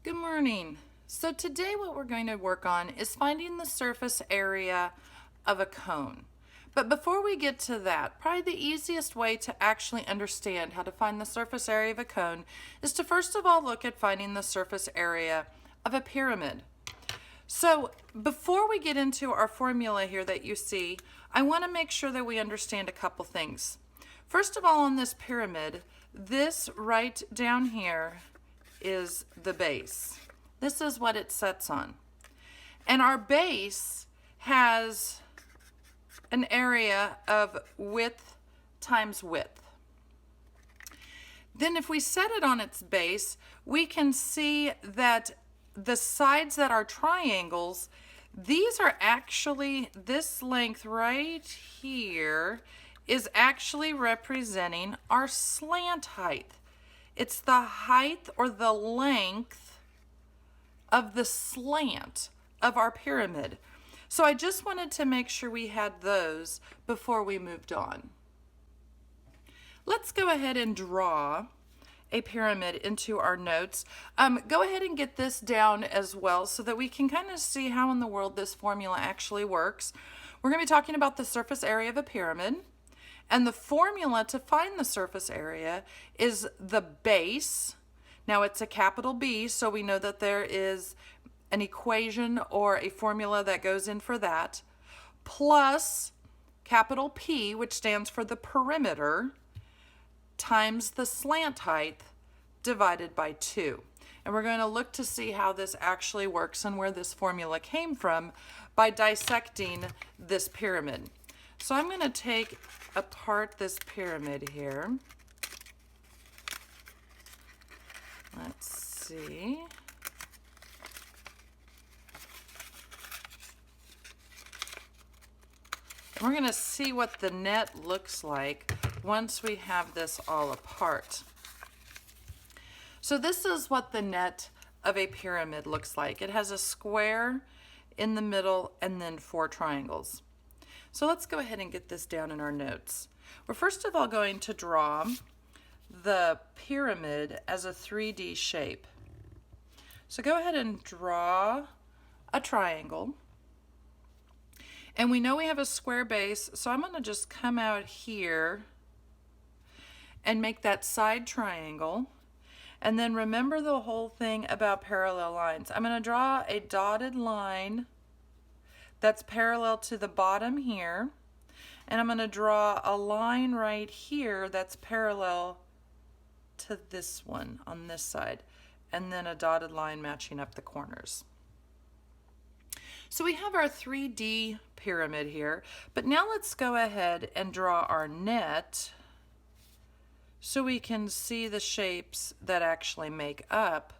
Good morning. So today what we're going to work on is finding the surface area of a cone. But before we get to that, probably the easiest way to actually understand how to find the surface area of a cone is to first of all look at finding the surface area of a pyramid. So before we get into our formula here that you see, I want to make sure that we understand a couple things. First of all, on this pyramid, this right down here is the base. This is what it sets on. And our base has an area of width times width. Then if we set it on its base, we can see that the sides that are triangles, these are actually, this length right here is actually representing our slant height. It's the height or the length of the slant of our pyramid. So I just wanted to make sure we had those before we moved on. Let's go ahead and draw a pyramid into our notes. Go ahead and get this down as well so that we can kind of see how in the world this formula actually works. We're going to be talking about the surface area of a pyramid. And the formula to find the surface area is the base. Now it's a capital B, so we know that there is an equation or a formula that goes in for that, plus capital P, which stands for the perimeter, times the slant height divided by 2. And we're going to look to see how this actually works and where this formula came from by dissecting this pyramid. So I'm going to take apart this pyramid here. Let's see. We're going to see what the net looks like once we have this all apart. So this is what the net of a pyramid looks like. It has a square in the middle and then 4 triangles. So let's go ahead and get this down in our notes. We're first of all going to draw the pyramid as a 3D shape. So go ahead and draw a triangle. And we know we have a square base, so I'm going to just come out here and make that side triangle. And then remember the whole thing about parallel lines. I'm going to draw a dotted line that's parallel to the bottom here, and I'm going to draw a line right here that's parallel to this one on this side, and then a dotted line matching up the corners. So we have our 3D pyramid here, but now let's go ahead and draw our net so we can see the shapes that actually make up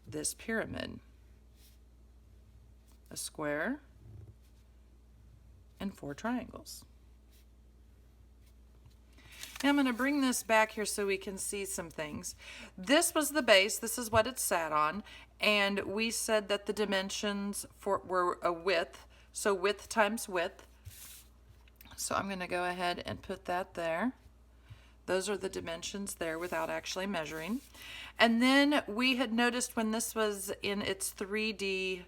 this pyramid. A square and 4 triangles. Now I'm going to bring this back here so we can see some things. This was the base, this is what it sat on, and we said that the dimensions were a width, so width times width. So I'm going to go ahead and put that there. Those are the dimensions there without actually measuring. And then we had noticed when this was in its 3D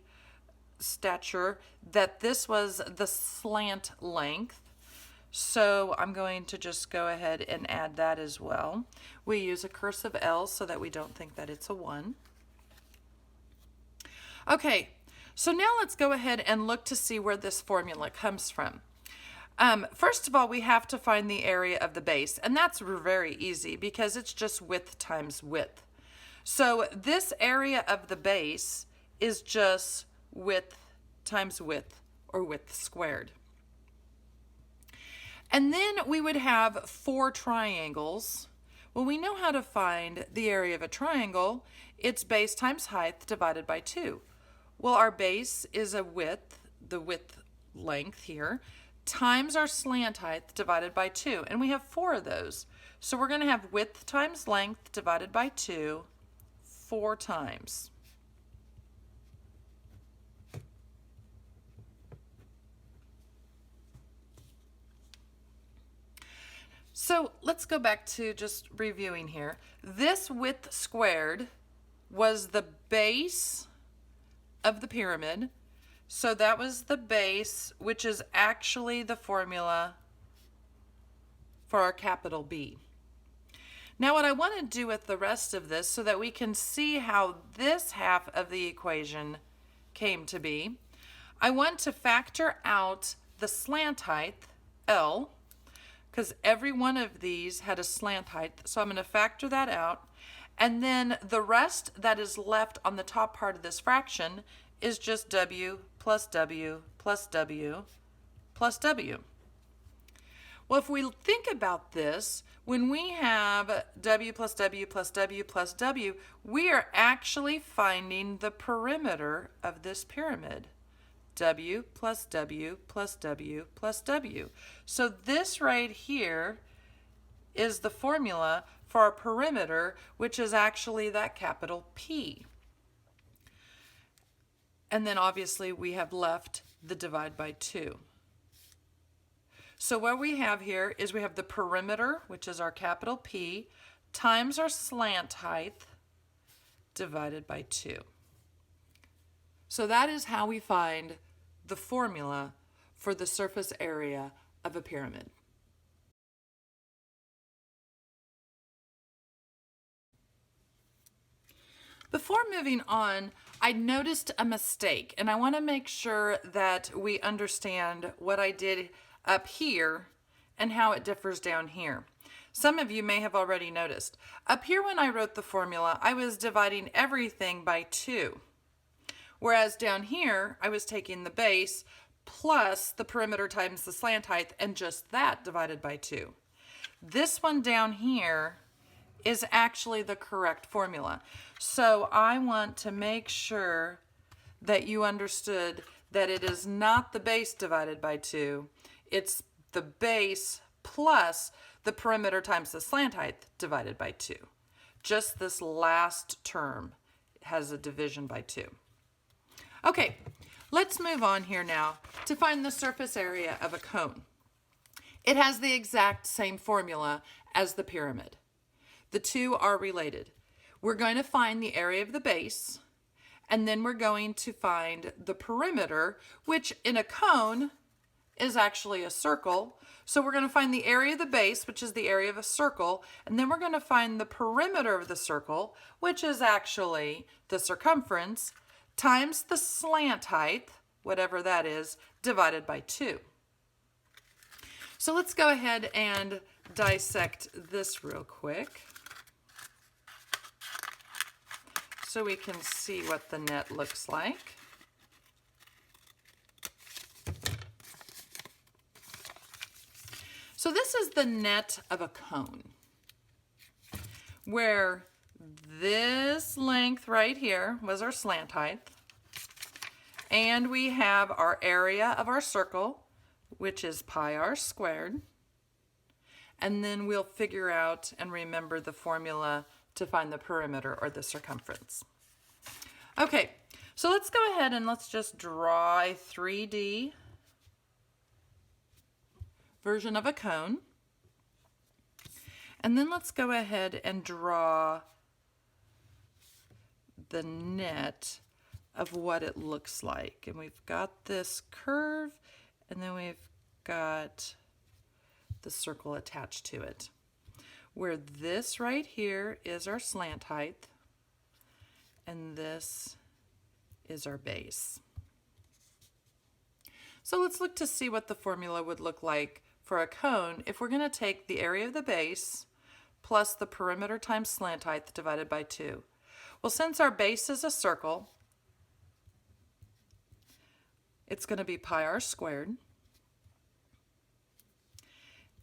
stature that this was the slant length. So I'm going to just go ahead and add that as well. We use a cursive L so that we don't think that it's a 1. Okay, so now let's go ahead and look to see where this formula comes from. First of all, we have to find the area of the base, and that's very easy because it's just width times width. So this area of the base is just width times width, or width squared. And then we would have 4 triangles. Well, we know how to find the area of a triangle. It's base times height divided by 2. Well, our base is a width, the width length here, times our slant height divided by 2. And we have 4 of those. So we're going to have width times length divided by 2 4 times. So let's go back to just reviewing here. This width squared was the base of the pyramid. So that was the base, which is actually the formula for our capital B. Now what I want to do with the rest of this so that we can see how this half of the equation came to be, I want to factor out the slant height, L, because every one of these had a slant height. So I'm going to factor that out. And then the rest that is left on the top part of this fraction is just W plus W plus W plus W. Well, if we think about this, when we have W plus W plus W plus W, we are actually finding the perimeter of this pyramid. W plus W plus W plus W. So this right here is the formula for our perimeter, which is actually that capital P. And then obviously we have left the divide by 2. So what we have here is we have the perimeter, which is our capital P, times our slant height divided by 2. So that is how we find the formula for the surface area of a pyramid. Before moving on, I noticed a mistake, and I want to make sure that we understand what I did up here and how it differs down here. Some of you may have already noticed. Up here when I wrote the formula, I was dividing everything by 2. Whereas down here, I was taking the base plus the perimeter times the slant height and just that divided by 2. This one down here is actually the correct formula. So I want to make sure that you understood that it is not the base divided by 2. It's the base plus the perimeter times the slant height divided by 2. Just this last term has a division by 2. Okay, let's move on here now to find the surface area of a cone. It has the exact same formula as the pyramid. The two are related. We're going to find the area of the base, and then we're going to find the perimeter, which in a cone is actually a circle. So we're going to find the area of the base, which is the area of a circle, and then we're going to find the perimeter of the circle, which is actually the circumference, times the slant height, whatever that is, divided by 2. So let's go ahead and dissect this real quick so we can see what the net looks like. So this is the net of a cone, where this length right here was our slant height, and we have our area of our circle, which is pi r squared, and then we'll figure out and remember the formula to find the perimeter or the circumference. Okay, so let's go ahead and let's just draw a 3D version of a cone. And then let's go ahead and draw the net of what it looks like. And we've got this curve, and then we've got the circle attached to it, where this right here is our slant height, and this is our base. So let's look to see what the formula would look like for a cone if we're going to take the area of the base plus the perimeter times slant height divided by 2. Well, since our base is a circle, it's going to be pi r squared.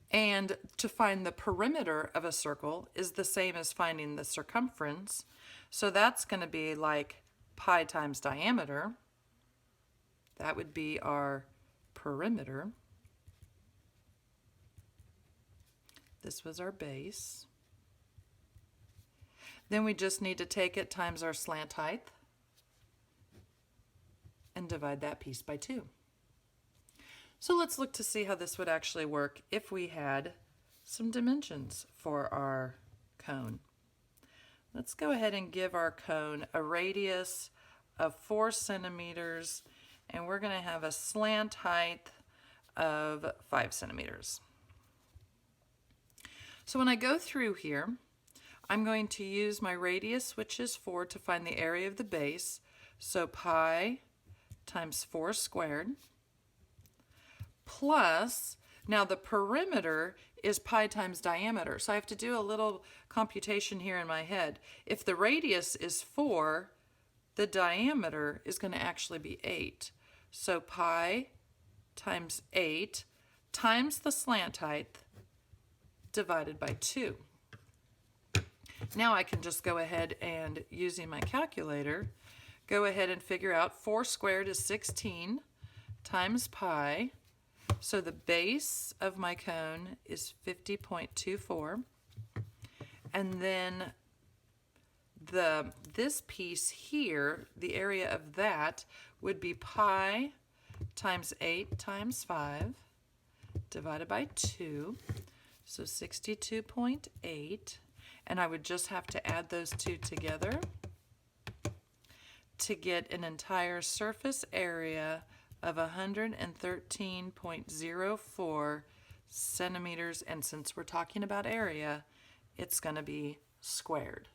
And to find the perimeter of a circle is the same as finding the circumference. So that's going to be like pi times diameter. That would be our perimeter. This was our base. Then we just need to take it times our slant height and divide that piece by 2. So let's look to see how this would actually work if we had some dimensions for our cone. let's go ahead and give our cone a radius of 4 centimeters, and we're going to have a slant height of 5 centimeters. So when I go through here, I'm going to use my radius, which is 4, to find the area of the base. So pi times 4 squared plus, now the perimeter is pi times diameter. So I have to do a little computation here in my head. If the radius is 4, the diameter is going to actually be 8. So pi times 8 times the slant height divided by 2. Now I can just go ahead and, using my calculator, go ahead and figure out 4 squared is 16 times pi. So the base of my cone is 50.24. And then this piece here, the area of that, would be pi times 8 times 5 divided by 2. So 62.8. And I would just have to add those two together to get an entire surface area of 113.04 centimeters. And since we're talking about area, it's going to be squared.